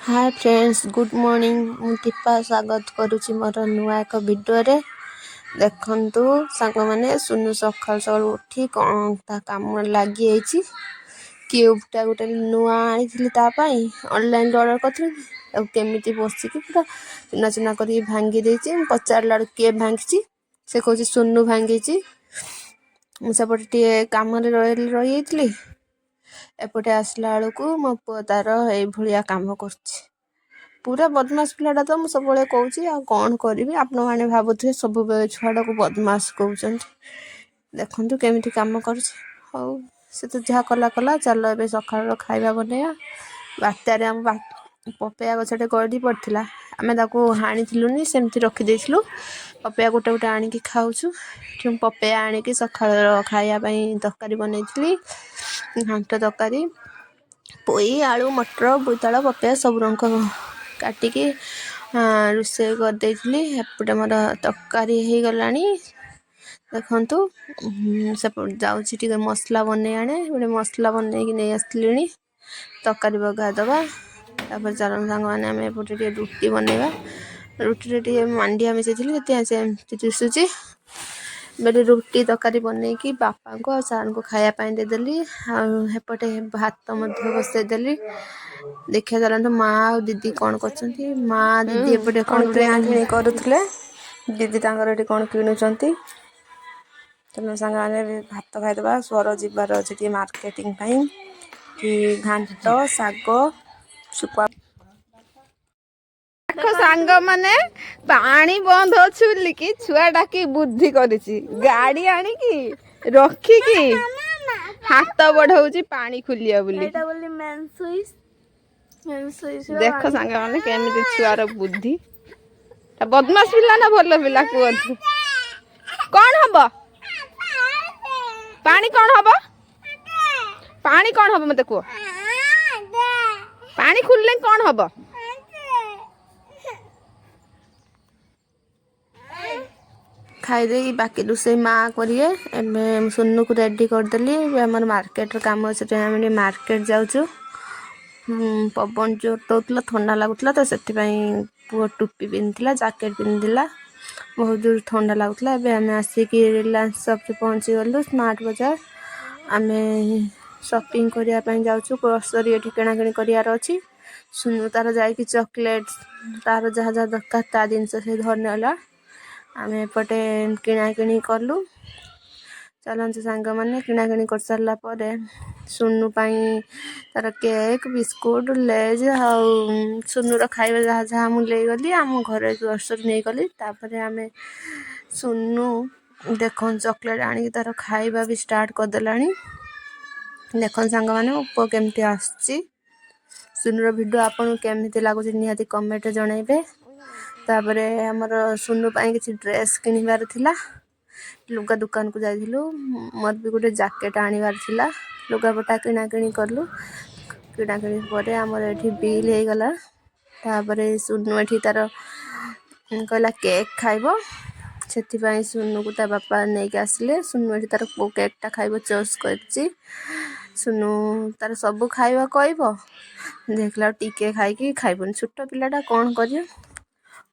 Hi friends, good morning. मु दीपा स्वागत करुच्ची मोर नुआ एक वीडियो रे। देखंतु सांग माने सुनु सकाल सकाल उठी कौन ता काम लगी जाइए। क्यूबटा गोटे नुआ आनी ऑनलाइन ऑर्डर कर केमी बसिक पूरा चुना चुना कर भांगी देती। पचारा किए भांगी से कौन सुनु भांगी मुझे टे कम रही एपटे आसला बेलू मो पु तार ये कम कर पूरा बदमाश पिलाटा तो मुझे सब कहूँ कौन करी आपण मैंने भावुए सब छुआटा को बदमाश कहते देखु केमी कम कर से तो जहाँ कला कला चल ए सकाल खाଇବା बनैया बात्यारे आम पपया गछटे गड़ी पड़ता आम हाणीलुनि सेमती रखीदे पपया गोटे गोटे आणिकी खाऊँ पपया आणिकी सकाल खायापाई तरकारी बनई घांट तरकारी पोई आलू मटर बोईताल पपया सब रंग काटिकी रोषे करदे एपटे मोर तरकारी हो गला देखु से जाऊँगी मसला बनै आने गोटे मसला बनई नहीं आसली तरकारी बघारदे तापर चलन सांग मैंने आम एपटे रुटी बनवा रुटी टे मांडिया मिसई से दिशुची बेले रुटी तरकारी बनई बापा को सार को खायापाई देदेली आएपटे भात बसईदेली देखिए चलते माँ और दीदी कौन कर माँ दीदी एपटे कौन किणाकिणी करुले दीदी ये कौन किणुंट चलो सांग मैंने भात खाईदे स्वर जीवार अच्छे मार्केटिंग कि घांट शाग शुखुआ सांग माने पानी बंद हो कि छुआ डाकी बुद्धि करिछि गाड़ी आनी की रखी की हाथ बढ़ाऊची पानी खुलिया बोली देख सांग माने केमिति छुआर बुद्धि बदमाश पिला ना भल पिला कहतु कौन हब पानी कौन हब पानी कौन हब मते कह पानी खुलले कौन हब खाईदे बाकी रोसे माँ करिए सुनु को रेडी करदेली आम मार्केट कम अच्छे मार्केट जाऊँ पवन जोर दौला ठंडा लगुला तो से पुओ टोपी पिंधला जैकेट पिंधला बहुत जोर ठंडा लगुला आम आसिक रिलायंस सप पहुँची गलु स्मार्ट बाजार आम शॉपिंग करने जाऊँ ग्रोसरी ये किणाकिणी करार अच्छी सुनु तार जा चॉकलेट तार जहाँ जहाँ दरकार ता जिनस से धरनेला आम एपटे किणाकिणी कलु चलते सांग मैंने किणाकिणी कर सारापर सुनु तार केक बिस्कुट लेज सुनुर खाଇବା जहाँ जहाँ मुझे गली आम घर ग्रोसरी नहीं गली तापर आम सुनु देख चॉकलेट आनी तार खाଇବା भी स्टार्ट करदेला देख सांग मैंने मो पुओ केमती आसुची सुनुर वीडियो आपन केमती लगुच निहाती कमेंट जनइबे तापर आमर सुनु किसी ड्रेस किणवार थिला लुगा दुकान को जाइलु मोर भी गोटे जैकेट आनिबार थिला लुगापटा किणाकिणी कलु किणाकिणी पर आमर एठी बिल हो गला तापर सुनु एठी तार कहला केक खाइबो से सुनु को ता बापा नहीं आसिले सुनु एठी तार को केकटा खाइबो चॉइस करछि सुनु तार सब खाइबा कहबो देखला टिके खाइकी खाइबन छोट पिलाटा कौन करियो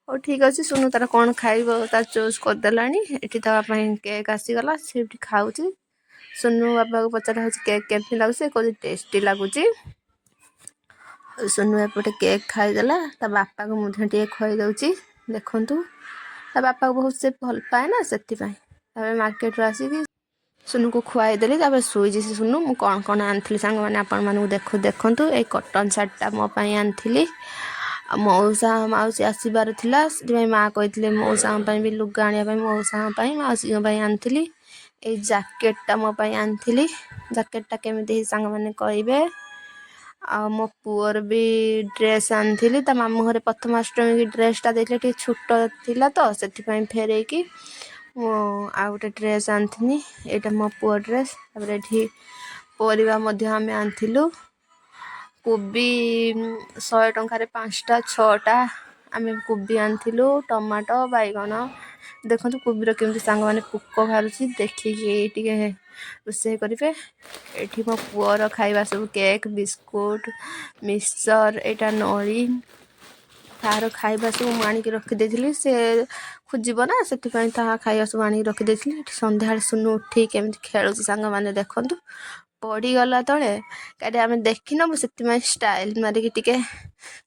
और ठीक अच्छे सुनु तार कौन खाइब तार चॉइस करदेला एठी तापाई केक आसीगला से खाऊँ सुनु बापा को पचार केक केमती लगुच कौन टेस्टी लगुच सुनु एपटे केक खाईदेला ता बापा को मुझे टे खुई दौची देखु ता बापा को बहुत से भल पाए ना से मार्केट आसिक सुनु को खुआईदेली शुईजी से सुनु मु कौन कौन आनी सांग मैंने आपण देखु देखु ये कटन सार्टा मोपाई आनी मौसा मौसी आसबार थी माँ कही मौसा भी लुगा आने मौसा मौसी आनी ये जैकेटा मोपाई आनी जैकेटा केमी सांग मैंने कहे आ मो पुअर भी ड्रेस आनी मामू घर प्रथमाष्टमी की ड्रेसटा देखे छोट थिला तो से फेरे कि आ गोटे ड्रेस आनी यहाँ मो पुअ ड्रेस ये परिवा आम आनी कोबी 100 टंकार 5टा 6टा आमे कोबी आनिथिलु टमाटो बाइगण देखंतु कोबीर केमती सांग माने पोक बाहरुची देखिकी टिके रोषेई करेंगे। एठी मो पुअर खाइबा सब केक बिस्कुट मिक्सचर एटा नली तार खाइबा सब आनिक रखिदेली से खोजब ना से खाइबा सब आनिक रखिदेली। संध्या सुनु उठी केमती खेलुची सांग माने देखंतु पड़ीगला तले कहीं आम देखनबू से स्टाइल मारिकी टिके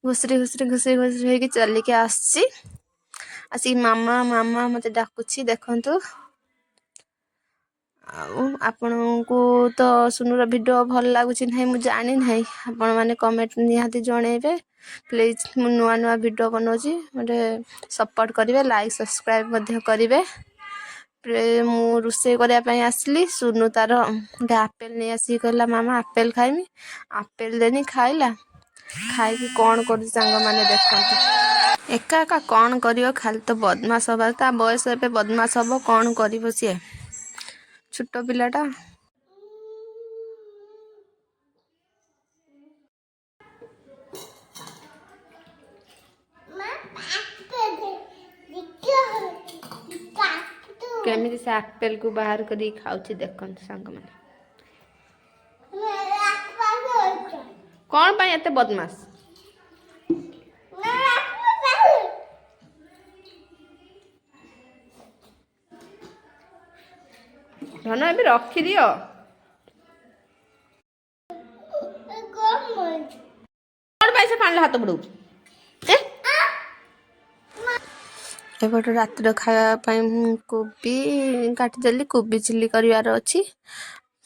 घुसरी घुसरी घुसरी घुसरी होगी चलिके आसिक मामा मामा मत डाकुची देखंतु। आपको तो सुनुर वीडियो भल लगुच ना मुझे जानी ना आपण मैंने कमेंट निहाती जनइबे प्लीज मु नुआ नुआ वीडियो बनाऊँगी मत सपोर्ट करेंगे लाइक सब्सक्राइब करेंगे। मु रोषे करने आसली सुनु तार गोटे आपेल नहीं आसिक कहला मामा आपेल खाइमी आपेल देनी खाइला खाई कौन कर मैंने देखते एका एका कौन कर खाली तो बदमाश हवा ता बयस ए बदमाश हम कौन कर सी छोट पिलाटा। केमिति से आपेल को बाहर करी खाऊची देखन संग माने कौन पाई एते बदमाश धन ए रखी दियो कौन पाई से पानी हाथ बड़ू एपटे रातिर खावाई कोबी काटिदेली कोबी चिल्ली करार अच्छी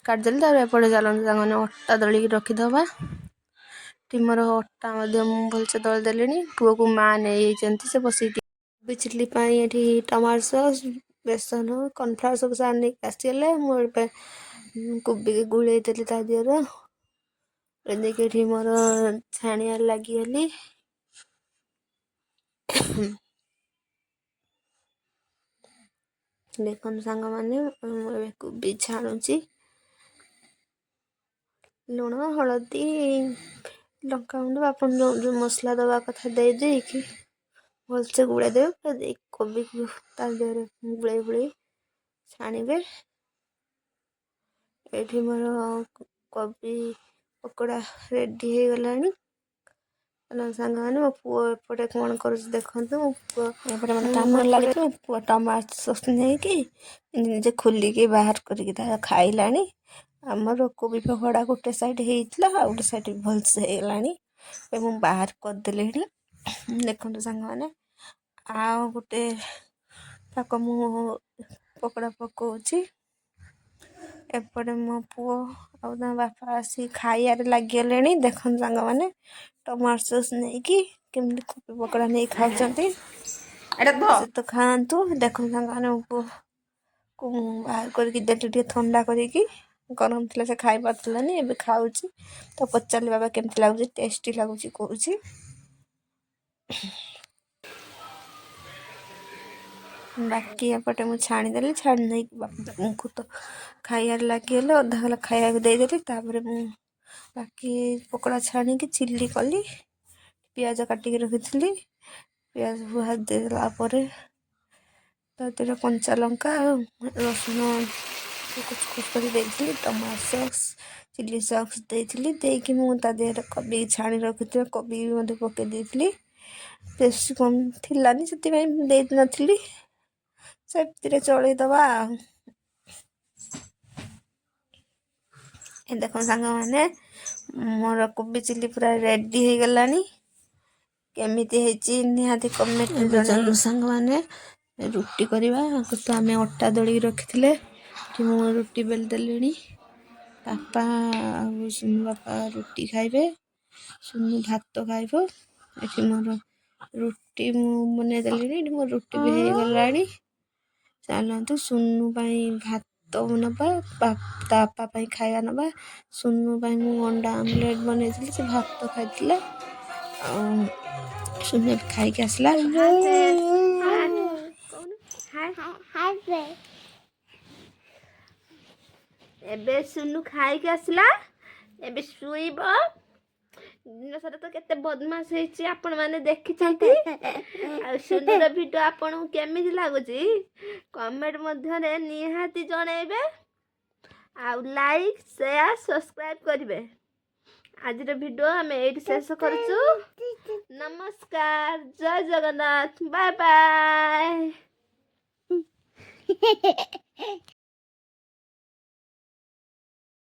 काटिदेली तार एपटे चलते मैंने अटा दलिकी रखीदबा मोर अटा भलसे दल देली पुओ को माँ नहीं से बस कोबी चिल्ली ये टमाटो सॉस बेसन कॉर्नफ्लावर सब सार नहीं आसीगले मुझे कोबी के गुड़े देली ता दिहर देखिए मोर छाणियार लगिगली देखन सांग माने कोबी छाणुची लुण हलदी लंका गुंड आप जो मसला दवा कथा दे कि भलसे गुड़ा देवे कोबी को तार गुड़े गुड़े छाणवे। ये मोर कोबी पकोड़ा रेडी हो गला सांग मैंने मो पुओ एपटे कौन कर देखते मो पुओ कम लगे पुओ टमाटो सॉस नहीं कि निजे खोलिकी बाहर करके खाइला आमर कोबी पकोड़ा गोटे साइड होता गोटे साइड भलसे होगा मुझे बाहर करदे देखते सांग मैंने आ गोटे पाक मु पकोड़ा पकाऊँची एपटे मो पुओ बापा आसी खाइबार लगिगले देखन सांग मैंने टमाटो सॉस नहीं कि केमती कोबी पकोड़ा नहीं खाऊँ तो खातु देखो सांग मैंने को बाहर करके देती ठंडा करके गरम थी से खाई पार्लानी ए खाऊँ तो पचारे बाबा केमती लगुच टेस्टी लगुच कहूँ बाकी एपटे मुझे छाणीदेली छाणी नहीं बापा को तो खाइबार लगिगले अधा गला खाइबा देदेली बाकी पकोड़ा छाणी की चिल्ली कली पियाज काटिकी रखी पियाज भाज देलापर तातिर कंचा लंका रसुण कुछ कुछ कर टमाटो सॉस चिल्ली सॉस देती मुझे कोबी छाणी रखी कोबी भी मत पकई टेस्ट कम थी से से चलईदबा देख सांग मैंने मोर कोबी चिल्ली पूरा रेडी हो गला केमिति निहाती कमेंट सांग मैंने रुटी करवा तो आम अटा दलिकी रखी मु रुटी बेल देली बापा सुनु बापा रुटी खाइबे सुनु भात खाइब ये मोर रुटी बन देली मोर रुटी भी हो गला चलतु सुनु भात नवा बापा खाଇବା नवा सुनु मु अंडा आमलेट बनई से भात खाई सुनु खाई आसला एबे सुनु खाई आसला एबे शुइब ଦିନସାରା ତ କେତେ ବଦମାସ ହେଇଛି ଆପଣ ମାନେ ଦେଖିଛନ୍ତି। ଆଉ ସୁନୁର ଭିଡ଼ିଓ ଆପଣଙ୍କୁ କେମିତି ଲାଗୁଛି କମେଣ୍ଟ ମଧ୍ୟରେ ନିହାତି ଜଣେଇବେ। ଆଉ ଲାଇକ୍ ସେୟାର ସବସ୍କ୍ରାଇବ କରିବେ। ଆଜିର ଭିଡ଼ିଓ ଆମେ ଏଇଠି ଶେଷ କରୁଛୁ। ନମସ୍କାର, ଜୟ ଜଗନ୍ନାଥ, ବାଏ ବାଏ।